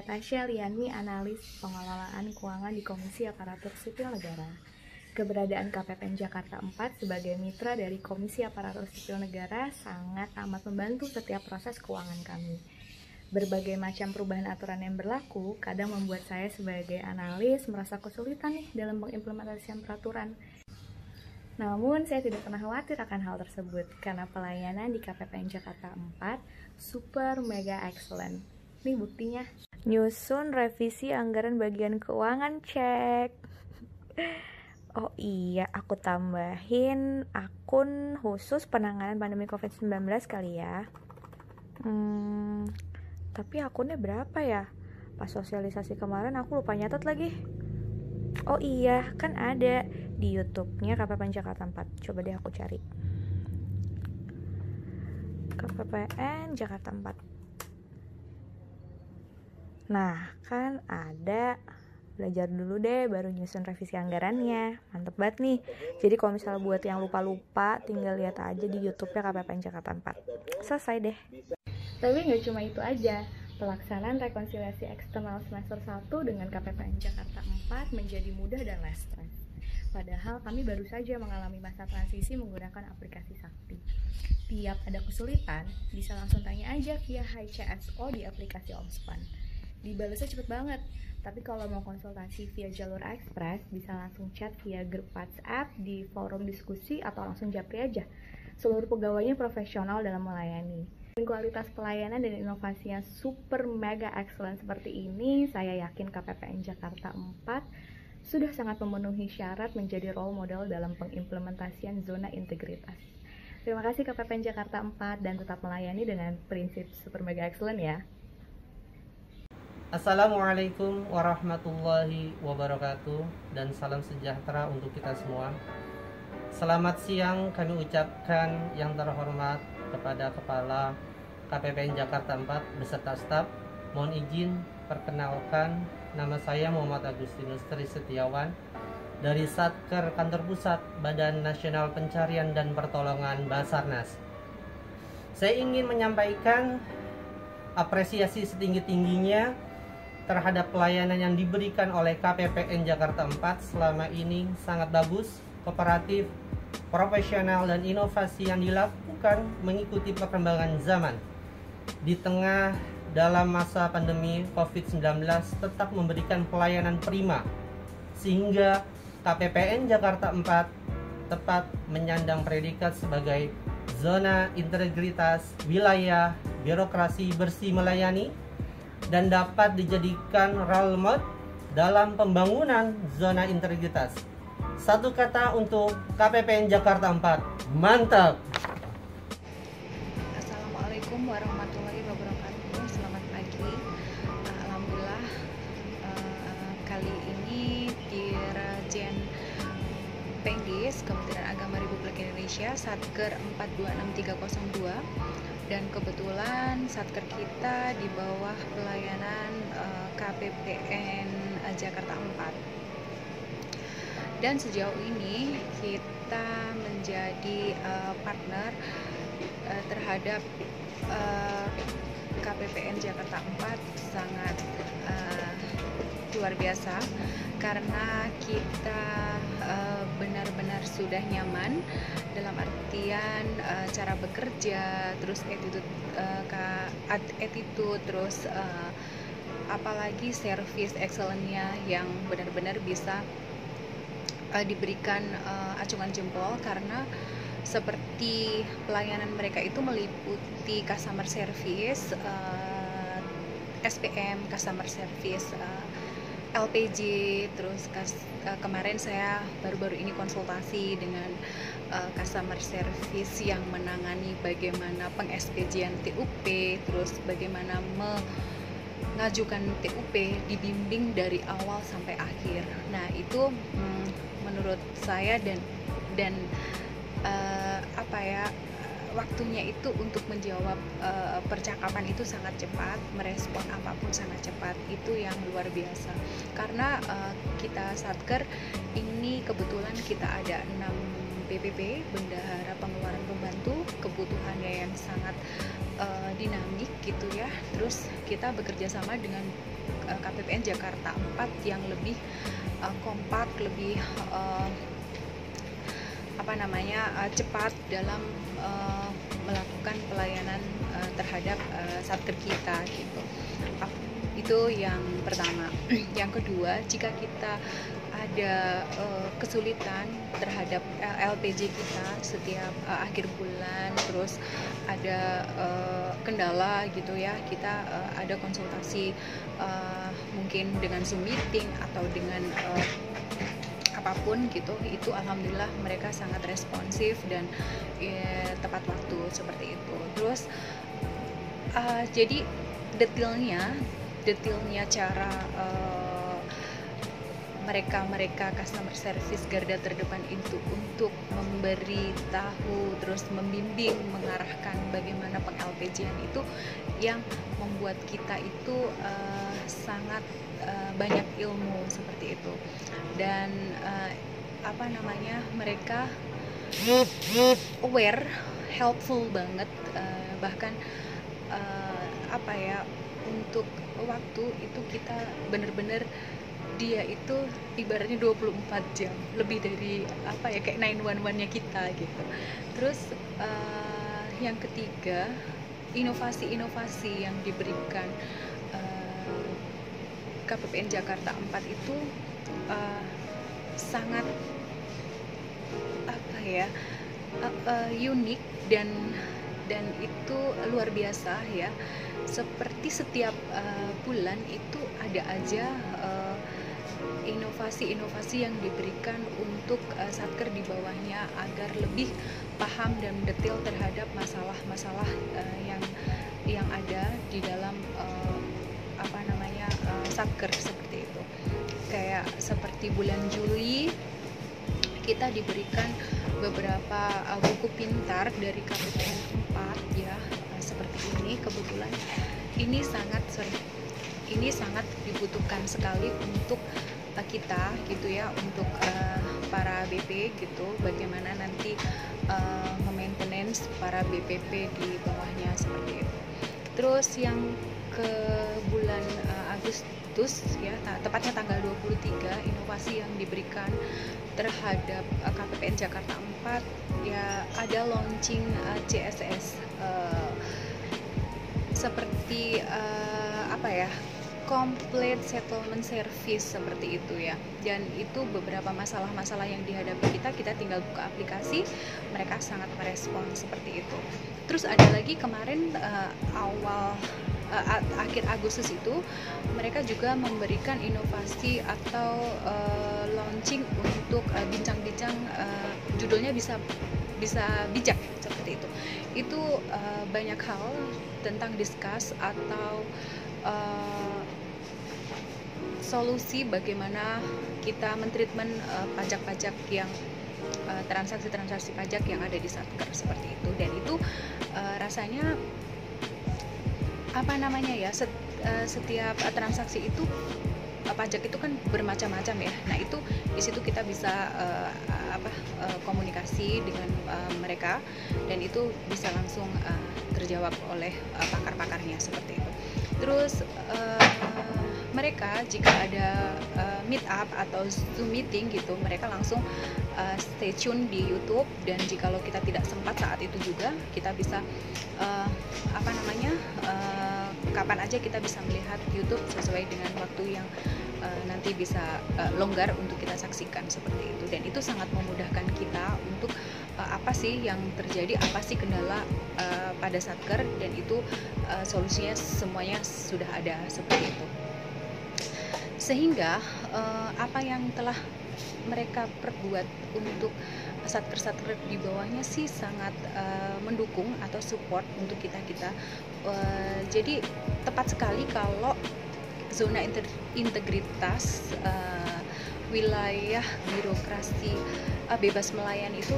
Tasya Lianmi, analis pengelolaan keuangan di Komisi Aparatur Sipil Negara. Keberadaan KPPN Jakarta 4 sebagai mitra dari Komisi Aparatur Sipil Negara sangat amat membantu setiap proses keuangan kami. Berbagai macam perubahan aturan yang berlaku kadang membuat saya sebagai analis merasa kesulitan nih dalam pengimplementasian peraturan. Namun saya tidak pernah khawatir akan hal tersebut karena pelayanan di KPPN Jakarta 4 super mega excellent. Nih buktinya. Nyusun revisi anggaran bagian keuangan, cek. Oh iya, aku tambahin akun khusus penanganan pandemi COVID-19 kali ya. Tapi akunnya berapa ya? Pas sosialisasi kemarin aku lupa nyatet lagi. Oh iya, kan ada di YouTube-nya KPPN Jakarta 4. Coba deh aku cari. KPPN Jakarta 4. Nah, kan ada. Belajar dulu deh, baru nyusun revisi anggarannya. Mantep banget nih. Jadi kalau misalnya buat yang lupa-lupa, tinggal lihat aja di YouTube-nya KPPN Jakarta 4. Selesai deh. Tapi nggak cuma itu aja. Pelaksanaan rekonsiliasi eksternal semester 1 dengan KPPN Jakarta 4 menjadi mudah dan less stress. Padahal kami baru saja mengalami masa transisi menggunakan aplikasi Sakti. Tiap ada kesulitan, bisa langsung tanya aja via HCSO di aplikasi Omspan. Dibalasnya cepet banget, tapi kalau mau konsultasi via jalur ekspres, bisa langsung chat via grup WhatsApp di forum diskusi atau langsung japri aja. Seluruh pegawainya profesional dalam melayani. Kualitas pelayanan dan inovasi yang super mega excellent seperti ini, saya yakin KPPN Jakarta 4 sudah sangat memenuhi syarat menjadi role model dalam pengimplementasian zona integritas. Terima kasih KPPN Jakarta 4 dan tetap melayani dengan prinsip super mega excellent ya. Assalamualaikum warahmatullahi wabarakatuh dan salam sejahtera untuk kita semua. Selamat siang kami ucapkan yang terhormat kepada Kepala KPPN Jakarta 4 beserta staf. Mohon izin perkenalkan, nama saya Muhammad Agustinus Tri Setiawan dari Satker Kantor Pusat Badan Nasional Pencarian dan Pertolongan Basarnas. Saya ingin menyampaikan apresiasi setinggi-tingginya terhadap pelayanan yang diberikan oleh KPPN Jakarta 4 selama ini sangat bagus, kooperatif, profesional, dan inovasi yang dilakukan mengikuti perkembangan zaman. Di tengah dalam masa pandemi COVID-19 tetap memberikan pelayanan prima, sehingga KPPN Jakarta 4 tepat menyandang predikat sebagai zona integritas wilayah birokrasi bersih melayani dan dapat dijadikan role model dalam pembangunan zona integritas. Satu kata untuk KPPN Jakarta 4, mantap! Assalamualaikum warahmatullahi wabarakatuh. Selamat pagi. Alhamdulillah kali ini Dirjen Pendis Kementerian Agama Republik Indonesia Satker 426302, dan kebetulan Satker kita di bawah pelayanan KPPN Jakarta 4. Dan sejauh ini kita menjadi partner terhadap KPPN Jakarta 4 sangat luar biasa karena kita benar-benar sudah nyaman dalam artian cara bekerja, terus attitude, terus apalagi service excellent-nya yang benar-benar bisa diberikan acungan jempol, karena seperti pelayanan mereka itu meliputi customer service, SPM, customer service, LPG, terus kemarin saya baru-baru ini konsultasi dengan customer service yang menangani bagaimana peng-SPJ-an TUP, terus bagaimana mengajukan TUP, dibimbing dari awal sampai akhir. Nah itu menurut saya dan waktunya itu untuk menjawab percakapan itu sangat cepat, merespon apapun sangat cepat, itu yang luar biasa. Karena kita Satker ini kebetulan kita ada 6 BPP, bendahara pengeluaran pembantu, kebutuhannya yang sangat dinamik gitu ya. Terus kita bekerja sama dengan KPPN Jakarta 4 yang lebih kompak, lebih cepat dalam melakukan pelayanan terhadap satker kita gitu. Itu yang pertama. Yang kedua, jika kita ada kesulitan terhadap LPG kita setiap akhir bulan, terus ada kendala gitu ya, kita ada konsultasi mungkin dengan Zoom meeting atau dengan apapun gitu, itu alhamdulillah mereka sangat responsif dan tepat waktu seperti itu. Terus jadi detailnya cara mereka customer service garda terdepan itu untuk memberi tahu, terus membimbing, mengarahkan bagaimana peng-LPG-an itu yang membuat kita itu sangat banyak ilmu seperti itu. Dan mereka aware, helpful banget, bahkan untuk waktu itu kita bener-bener, dia itu ibaratnya 24 jam lebih dari kayak 911-nya kita gitu. Terus yang ketiga, inovasi-inovasi yang diberikan KPPN Jakarta 4 itu sangat unik dan itu luar biasa ya. Seperti setiap bulan itu ada aja inovasi-inovasi yang diberikan untuk satker di bawahnya agar lebih paham dan detail terhadap masalah-masalah yang ada di dalam satker seperti itu. Kayak seperti bulan Juli kita diberikan beberapa buku pintar dari KPPN 4 ya, seperti ini. Kebetulan ini sangat dibutuhkan sekali untuk kita gitu ya, untuk para BP gitu, bagaimana nanti memaintenance para BPP di bawahnya seperti itu. Terus yang ke bulan Agustus ya, tepatnya tanggal 23, inovasi yang diberikan terhadap KPPN Jakarta 4 ya, ada launching CSS seperti complete settlement service seperti itu ya. Dan itu beberapa masalah-masalah yang dihadapi kita tinggal buka aplikasi, mereka sangat merespon seperti itu. Terus ada lagi kemarin akhir Agustus itu mereka juga memberikan inovasi atau launching untuk bincang-bincang, judulnya bisa bijak seperti itu. Itu banyak hal tentang discuss atau solusi bagaimana kita mentreatment pajak-pajak yang transaksi-transaksi pajak yang ada di satker seperti itu. Dan itu rasanya setiap transaksi itu pajak itu kan bermacam-macam ya. Nah itu di situ kita bisa komunikasi dengan mereka, dan itu bisa langsung terjawab oleh pakar-pakarnya seperti itu. Terus mereka jika ada meet up atau Zoom meeting gitu, mereka langsung stay tune di YouTube. Dan jikalau kita tidak sempat saat itu juga, kita bisa kapan aja kita bisa melihat YouTube sesuai dengan waktu yang nanti bisa longgar untuk kita saksikan seperti itu. Dan itu sangat memudahkan kita untuk apa sih yang terjadi, apa sih kendala pada satker, dan itu solusinya semuanya sudah ada seperti itu. Sehingga apa yang telah mereka perbuat untuk satker-satker di bawahnya sih sangat mendukung atau support untuk kita. Jadi tepat sekali kalau zona integritas wilayah birokrasi bebas melayani itu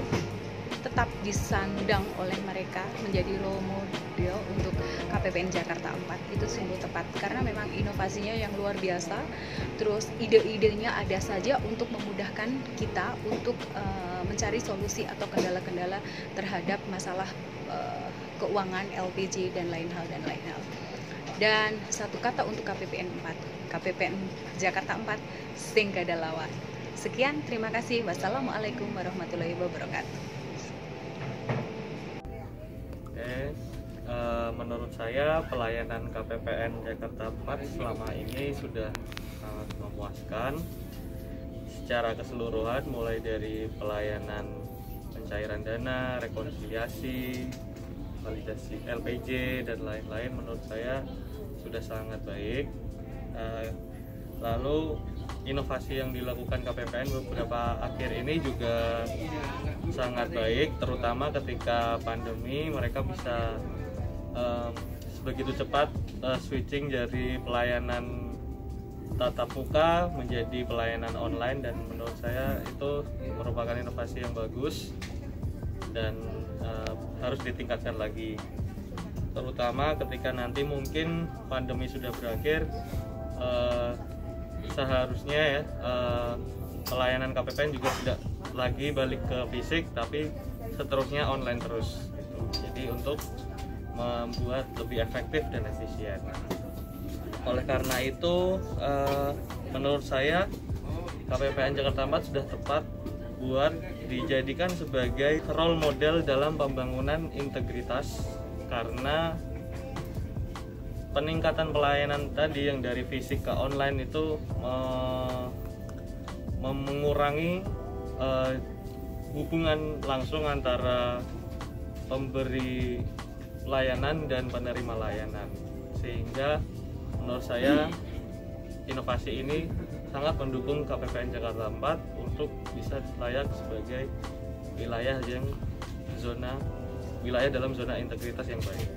tetap disandang oleh mereka menjadi role model untuk KPPN Jakarta 4. Itu sungguh tepat karena memang inovasinya yang luar biasa. Terus ide-idenya ada saja untuk memudahkan kita untuk mencari solusi atau kendala-kendala terhadap masalah keuangan, LPG dan lain hal. Dan satu kata untuk KPPN 4, KPPN Jakarta 4 sing kada lawan. Sekian, terima kasih. Wassalamualaikum warahmatullahi wabarakatuh. Menurut saya pelayanan KPPN Jakarta 4 selama ini sudah sangat memuaskan secara keseluruhan, mulai dari pelayanan pencairan dana, rekonsiliasi, validasi LPJ dan lain-lain. Menurut saya sudah sangat baik. Lalu inovasi yang dilakukan KPPN beberapa akhir ini juga sangat baik, terutama ketika pandemi mereka bisa begitu cepat switching dari pelayanan tatap muka menjadi pelayanan online, dan menurut saya itu merupakan inovasi yang bagus dan harus ditingkatkan lagi, terutama ketika nanti mungkin pandemi sudah berakhir. Seharusnya ya pelayanan KPPN juga tidak lagi balik ke fisik, tapi seterusnya online terus gitu. Jadi untuk membuat lebih efektif dan efisien. Oleh karena itu menurut saya KPPN Jakarta 4 sudah tepat buat dijadikan sebagai role model dalam pembangunan integritas, karena peningkatan pelayanan tadi yang dari fisik ke online itu mengurangi hubungan langsung antara pemberi layanan dan penerima layanan, sehingga menurut saya inovasi ini sangat mendukung KPPN Jakarta 4 untuk bisa layak sebagai wilayah dalam zona integritas yang baik.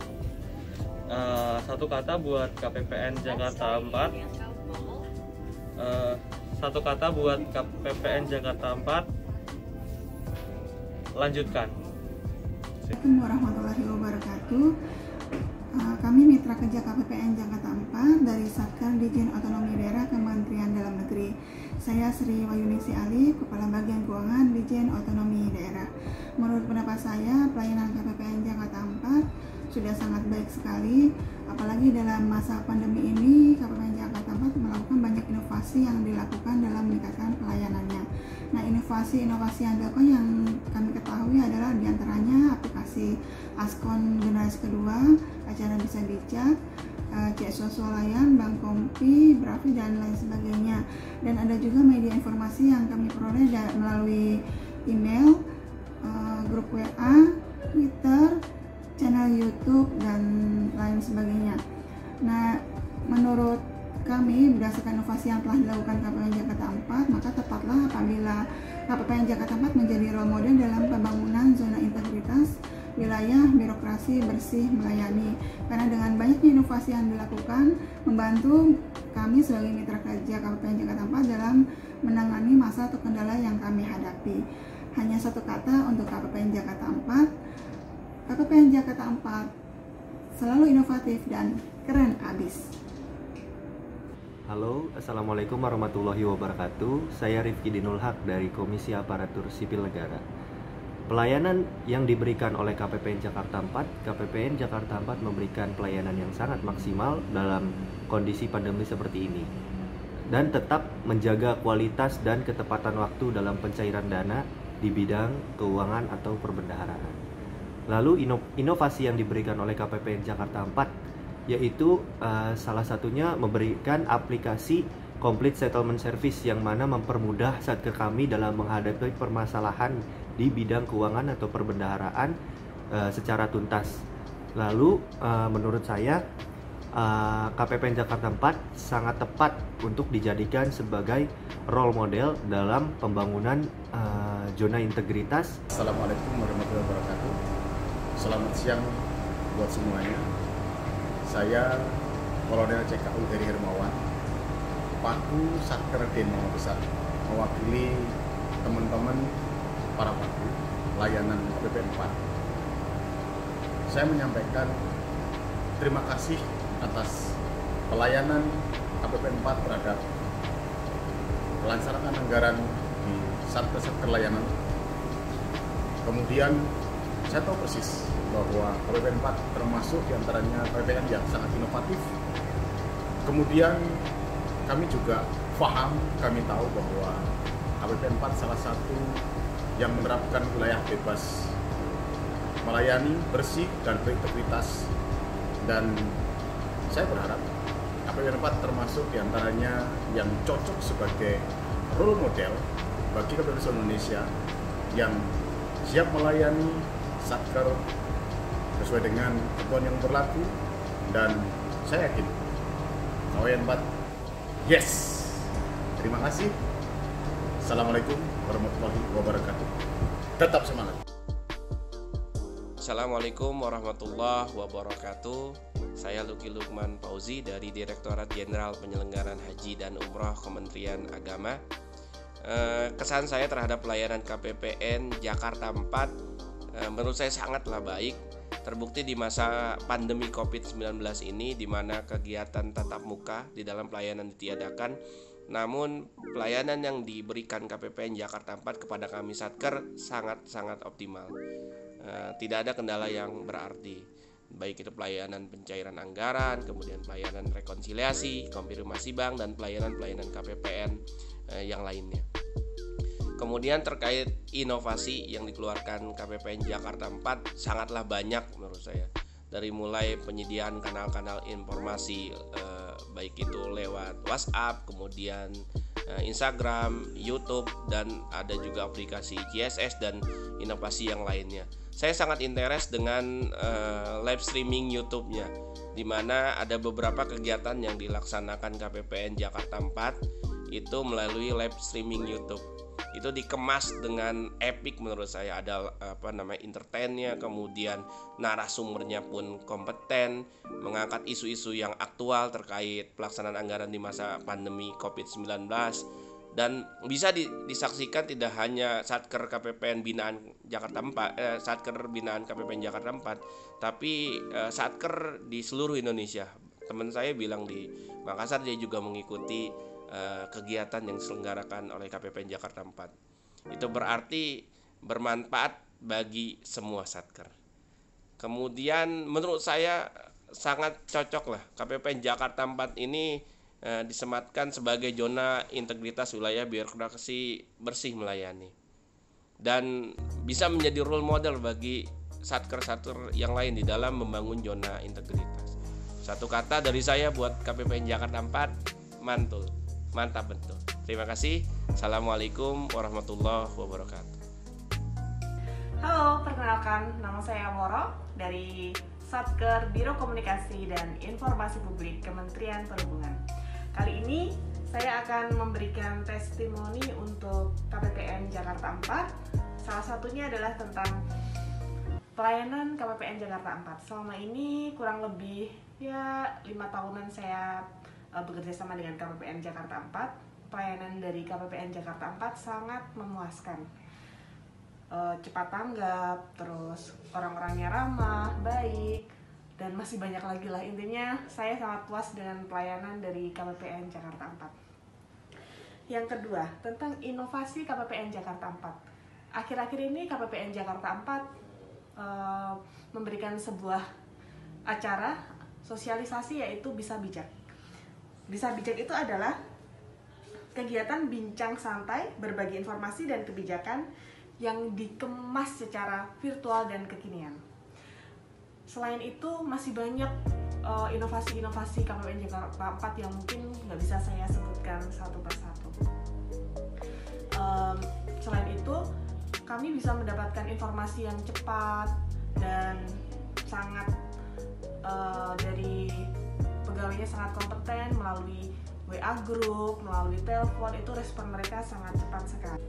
Satu kata buat KPPN Jakarta 4. Satu kata buat KPPN Jakarta 4. Lanjutkan. Assalamualaikum warahmatullahi wabarakatuh. Kami mitra kerja KPPN Jakarta 4 dari Satker Ditjen Otonomi Daerah Kementerian Dalam Negeri. Saya Sri Wayuningsi Ali, Kepala Bagian Keuangan Ditjen Otonomi Daerah. Menurut pendapat saya, pelayanan KPPN Jakarta 4 sudah sangat baik sekali. Apalagi dalam masa pandemi ini, KPPN Jakarta 4 melakukan banyak inovasi yang dilakukan dalam meningkatkan pelayanannya. Nah, inovasi-inovasi yang dilakukan yang kami ketahui adalah diantaranya aplikasi Askon generasi kedua, acara Bisa Bijak, CS Swalayan, Bank Kompi, Brafi, dan lain sebagainya. Dan ada juga media informasi yang kami peroleh melalui email, grup WA, Twitter, channel YouTube, dan lain sebagainya. Nah, menurut kami, berdasarkan inovasi yang telah dilakukan KPPN Jakarta 4, maka tepatlah apabila KPPN Jakarta 4 menjadi role model dalam pembangunan zona integritas wilayah birokrasi bersih melayani. Karena dengan banyaknya inovasi yang dilakukan, membantu kami sebagai mitra kerja KPPN Jakarta 4 dalam menangani masalah atau kendala yang kami hadapi. Hanya satu kata untuk KPPN Jakarta 4. KPPN Jakarta 4 selalu inovatif dan keren abis. Halo, Assalamualaikum warahmatullahi wabarakatuh. Saya Rifki Dinul Haq dari Komisi Aparatur Sipil Negara. Pelayanan yang diberikan oleh KPPN Jakarta 4, KPPN Jakarta 4 memberikan pelayanan yang sangat maksimal dalam kondisi pandemi seperti ini, dan tetap menjaga kualitas dan ketepatan waktu dalam pencairan dana di bidang keuangan atau perbendaharaan. Lalu inovasi yang diberikan oleh KPPN Jakarta 4 yaitu salah satunya memberikan aplikasi Complete Settlement Service yang mana mempermudah Satker kami dalam menghadapi permasalahan di bidang keuangan atau perbendaharaan secara tuntas. Lalu menurut saya KPPN Jakarta 4 sangat tepat untuk dijadikan sebagai role model dalam pembangunan zona integritas. Assalamualaikum warahmatullahi wabarakatuh. Selamat siang buat semuanya. Saya Kolonel CKU Heri Hermawan, Paku Satker Denma Besar, mewakili teman-teman para paku layanan KPPN 4. Saya menyampaikan terima kasih atas pelayanan KPPN 4 terhadap pelancaran anggaran di satker-satker layanan. Kemudian saya tahu persis bahwa KPPN 4 termasuk diantaranya KPPN yang sangat inovatif. Kemudian kami juga paham, kami tahu bahwa KPPN 4 salah satu yang menerapkan wilayah bebas melayani, bersih, dan berintegritas. Dan saya berharap KPPN 4 termasuk diantaranya yang cocok sebagai role model bagi KPPN Indonesia yang siap melayani Satker sesuai dengan ketentuan yang berlaku. Dan saya yakin KPPN 4 yes. Terima kasih. Assalamualaikum warahmatullahi wabarakatuh. Tetap semangat. Assalamualaikum warahmatullahi wabarakatuh. Saya Luki Lukman Fauzi dari Direktorat Jenderal Penyelenggaraan Haji dan Umroh Kementerian Agama. Kesan saya terhadap pelayanan KPPN Jakarta 4 menurut saya sangatlah baik. Terbukti di masa pandemi COVID-19 ini, di mana kegiatan tatap muka di dalam pelayanan ditiadakan, namun pelayanan yang diberikan KPPN Jakarta 4 kepada kami Satker sangat-sangat optimal. Tidak ada kendala yang berarti, baik itu pelayanan pencairan anggaran, kemudian pelayanan rekonsiliasi, konfirmasi bank, dan pelayanan-pelayanan KPPN yang lainnya. Kemudian terkait inovasi yang dikeluarkan KPPN Jakarta 4 sangatlah banyak menurut saya. Dari mulai penyediaan kanal-kanal informasi baik itu lewat WhatsApp, kemudian Instagram, YouTube, dan ada juga aplikasi GSS dan inovasi yang lainnya. Saya sangat interest dengan live streaming YouTube-nya, di mana ada beberapa kegiatan yang dilaksanakan KPPN Jakarta 4 itu melalui live streaming YouTube. Itu dikemas dengan epic menurut saya. Ada entertainnya, kemudian narasumbernya pun kompeten, mengangkat isu-isu yang aktual terkait pelaksanaan anggaran di masa pandemi COVID-19, dan bisa disaksikan tidak hanya Satker KPPN binaan Jakarta 4, Satker binaan KPPN Jakarta 4, tapi Satker di seluruh Indonesia. Teman saya bilang di Makassar dia juga mengikuti kegiatan yang diselenggarakan oleh KPPN Jakarta 4. Itu berarti bermanfaat bagi semua Satker. Kemudian menurut saya sangat cocok lah KPPN Jakarta 4 ini disematkan sebagai zona integritas wilayah birokrasi bersih melayani, dan bisa menjadi role model bagi Satker-Satker yang lain di dalam membangun zona integritas. Satu kata dari saya buat KPPN Jakarta 4, mantul. Mantap betul. Terima kasih. Assalamualaikum warahmatullahi wabarakatuh. Halo, perkenalkan nama saya Moro dari Satker Biro Komunikasi dan Informasi Publik Kementerian Perhubungan. Kali ini saya akan memberikan testimoni untuk KPPN Jakarta 4. Salah satunya adalah tentang pelayanan KPPN Jakarta 4. Selama ini kurang lebih 5 tahunan saya bekerja sama dengan KPPN Jakarta 4. Pelayanan dari KPPN Jakarta 4 sangat memuaskan. Cepat tanggap, terus orang-orangnya ramah, baik, dan masih banyak lagi lah. Intinya saya sangat puas dengan pelayanan dari KPPN Jakarta 4. Yang kedua, tentang inovasi KPPN Jakarta 4. Akhir-akhir ini KPPN Jakarta 4 memberikan sebuah acara sosialisasi, yaitu Bisa Bijak. Bisa Bijak itu adalah kegiatan bincang santai, berbagi informasi dan kebijakan yang dikemas secara virtual dan kekinian. Selain itu masih banyak inovasi-inovasi KPPN Jakarta 4 yang mungkin nggak bisa saya sebutkan satu persatu. Selain itu, kami bisa mendapatkan informasi yang cepat dan sangat dari pegawainya sangat kompeten melalui WA group, melalui telepon, itu respon mereka sangat cepat sekali.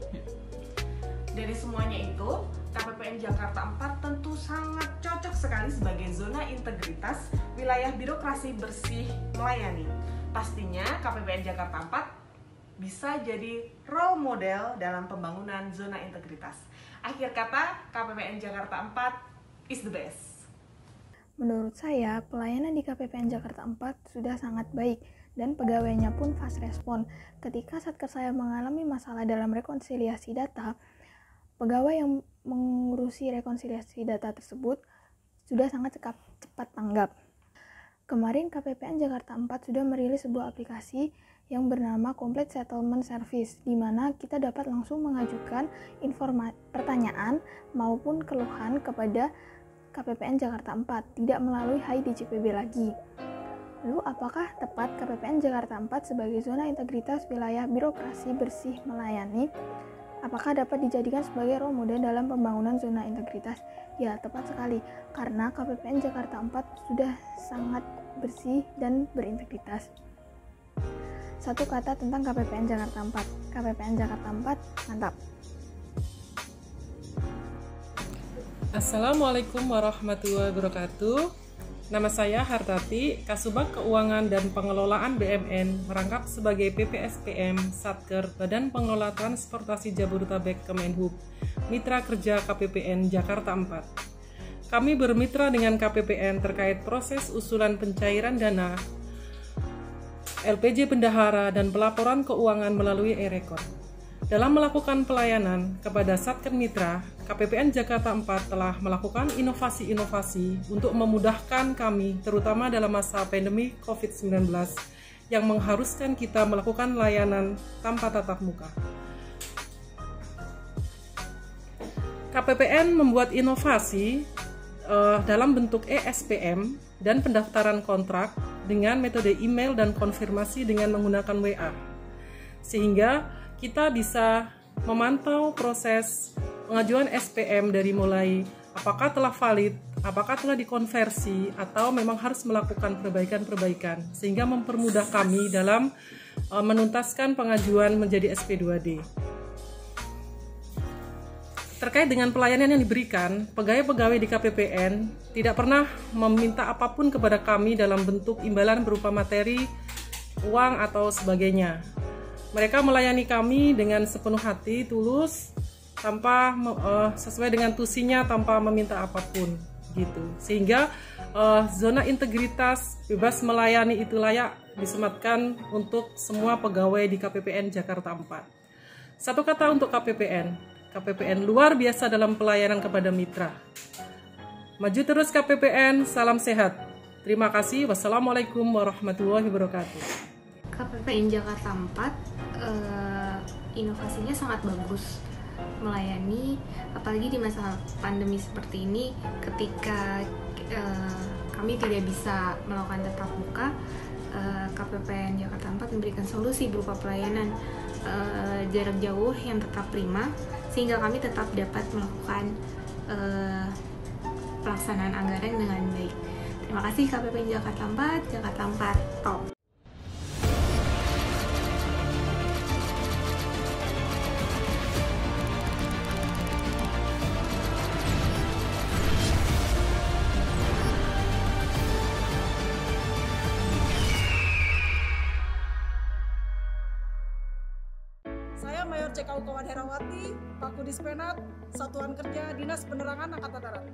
Dari semuanya itu, KPPN Jakarta 4 tentu sangat cocok sekali sebagai zona integritas wilayah birokrasi bersih melayani. Pastinya KPPN Jakarta 4 bisa jadi role model dalam pembangunan zona integritas. Akhir kata, KPPN Jakarta 4 is the best. Menurut saya, pelayanan di KPPN Jakarta 4 sudah sangat baik dan pegawainya pun fast respon. Ketika Satker saya mengalami masalah dalam rekonsiliasi data, pegawai yang mengurusi rekonsiliasi data tersebut sudah sangat cepat tanggap. Kemarin KPPN Jakarta 4 sudah merilis sebuah aplikasi yang bernama Complete Settlement Service, di mana kita dapat langsung mengajukan pertanyaan maupun keluhan kepada KPPN Jakarta 4, tidak melalui HIDJPB lagi. Lalu, apakah tepat KPPN Jakarta 4 sebagai zona integritas wilayah birokrasi bersih melayani? Apakah dapat dijadikan sebagai role model dalam pembangunan zona integritas? Ya, tepat sekali, karena KPPN Jakarta 4 sudah sangat bersih dan berintegritas. Satu kata tentang KPPN Jakarta 4. KPPN Jakarta 4, mantap. Assalamualaikum warahmatullahi wabarakatuh. Nama saya Hartati, Kasubag Keuangan dan Pengelolaan BMN, merangkap sebagai PPSPM Satker Badan Pengelola Transportasi Jabodetabek Kemenhub, Mitra Kerja KPPN Jakarta 4. Kami bermitra dengan KPPN terkait proses usulan pencairan dana LPJ bendahara dan pelaporan keuangan melalui e-rekod. Dalam melakukan pelayanan kepada Satker Mitra, KPPN Jakarta 4 telah melakukan inovasi-inovasi untuk memudahkan kami, terutama dalam masa pandemi COVID-19 yang mengharuskan kita melakukan layanan tanpa tatap muka. KPPN membuat inovasi dalam bentuk e-SPM dan pendaftaran kontrak dengan metode email dan konfirmasi dengan menggunakan WA, sehingga kita bisa memantau proses pengajuan SPM dari mulai apakah telah valid, apakah telah dikonversi, atau memang harus melakukan perbaikan-perbaikan, sehingga mempermudah kami dalam menuntaskan pengajuan menjadi SP2D. Terkait dengan pelayanan yang diberikan, pegawai-pegawai di KPPN tidak pernah meminta apapun kepada kami dalam bentuk imbalan berupa materi, uang, atau sebagainya. Mereka melayani kami dengan sepenuh hati, tulus, tanpa sesuai dengan tusinya, tanpa meminta apapun, gitu. Sehingga zona integritas bebas melayani itu layak disematkan untuk semua pegawai di KPPN Jakarta 4. Satu kata untuk KPPN. KPPN luar biasa dalam pelayanan kepada mitra. Maju terus KPPN, salam sehat. Terima kasih. Wassalamualaikum warahmatullahi wabarakatuh. KPPN Jakarta 4 inovasinya sangat bagus melayani, apalagi di masa pandemi seperti ini ketika kami tidak bisa melakukan tatap muka. KPPN Jakarta 4 memberikan solusi berupa pelayanan jarak jauh yang tetap prima, sehingga kami tetap dapat melakukan pelaksanaan anggaran dengan baik. Terima kasih KPPN Jakarta 4, Jakarta 4 top. Saya Mayor CKU Kawan Herawati, Paku Dispenat, Satuan Kerja Dinas Penerangan Angkatan Darat.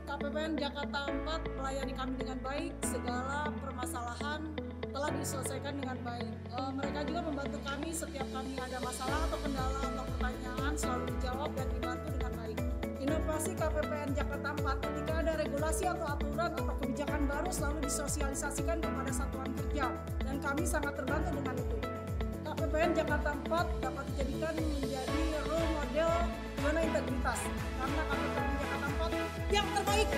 KPPN Jakarta 4 melayani kami dengan baik, segala permasalahan telah diselesaikan dengan baik. Mereka juga membantu kami setiap kami ada masalah atau kendala atau pertanyaan, selalu dijawab dan dibantu dengan baik. Inovasi KPPN Jakarta 4, ketika ada regulasi atau aturan atau kebijakan baru selalu disosialisasikan kepada satuan kerja, dan kami sangat terbantu dengan itu. KPPN Jakarta 4 dapat dijadikan menjadi role model zona integritas, karena KPPN Jakarta 4 yang terbaik.